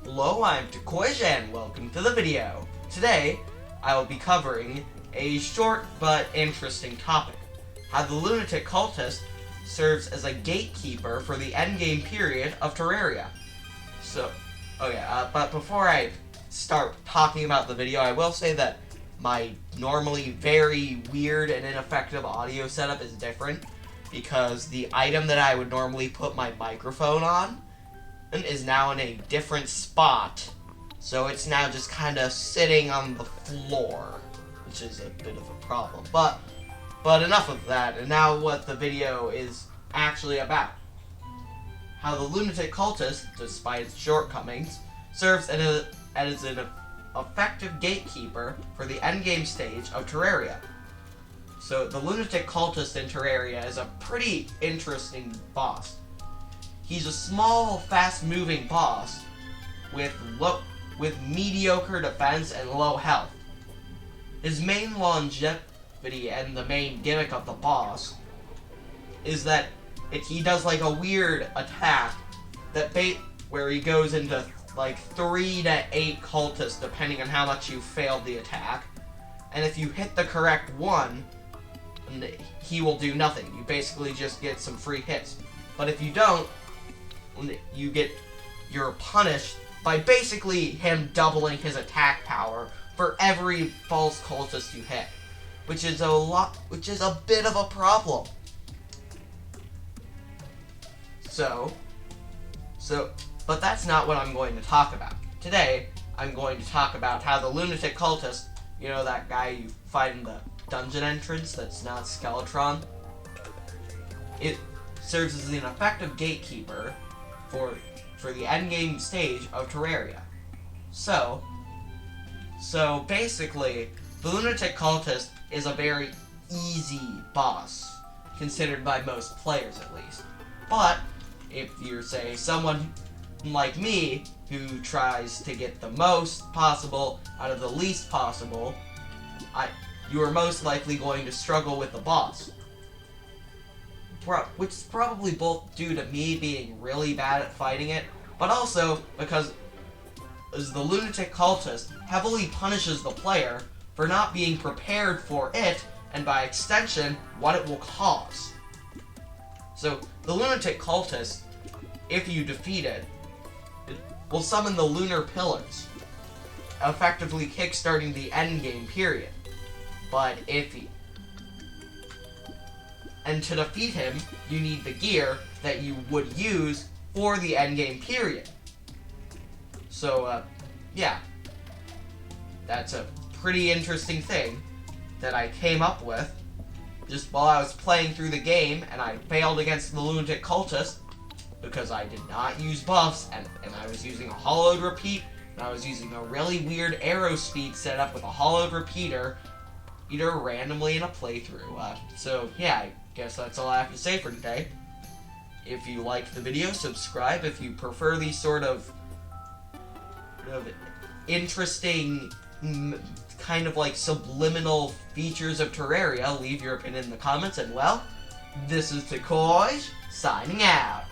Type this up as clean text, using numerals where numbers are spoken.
Hello, I'm Takoij and welcome to the video. Today, I will be covering a short but interesting topic. How the lunatic cultist serves as a gatekeeper for the endgame period of Terraria. But before I start talking about the video, I will say that my normally very weird and ineffective audio setup is different because the item that I would normally put my microphone on is now in a different spot, so it's now just kind of sitting on the floor, which is a bit of a problem. But enough of that, and now what the video is actually about. How the lunatic cultist, despite its shortcomings, serves as an effective gatekeeper for the endgame stage of Terraria. So the lunatic cultist in Terraria is a pretty interesting boss. He's a small, fast-moving boss with mediocre defense and low health. His main longevity and the main gimmick of the boss is that he does like a weird attack where he goes into like 3 to 8 cultists depending on how much you failed the attack, and if you hit the correct one, he will do nothing. You basically just get some free hits. But if you don't, you're punished by basically him doubling his attack power for every false cultist you hit, which is a bit of a problem. But that's not what I'm going to talk about. Today, I'm going to talk about how the lunatic cultist, you know that guy you fight in the dungeon entrance that's not Skeletron, it serves as an effective gatekeeper for the endgame stage of Terraria. So basically, the lunatic cultist is a very easy boss, considered by most players at least. But if you're, say, someone like me who tries to get the most possible out of the least possible, you are most likely going to struggle with the boss. Which is probably both due to me being really bad at fighting it, but also because the lunatic cultist heavily punishes the player for not being prepared for it, and by extension, what it will cause. So, the lunatic cultist, if you defeat it will summon the lunar pillars, effectively kickstarting the endgame period. But and to defeat him, you need the gear that you would use for the endgame period. So, yeah. That's a pretty interesting thing that I came up with just while I was playing through the game, and I failed against the lunatic cultist because I did not use buffs, and I was using a hollowed repeat, and I was using a really weird arrow speed setup with a hollowed repeater, either randomly in a playthrough. So yeah, I guess that's all I have to say for today. If you liked the video, subscribe. If you prefer these sort of interesting, kind of like subliminal features of Terraria, leave your opinion in the comments. And well, this is Takoij, signing out.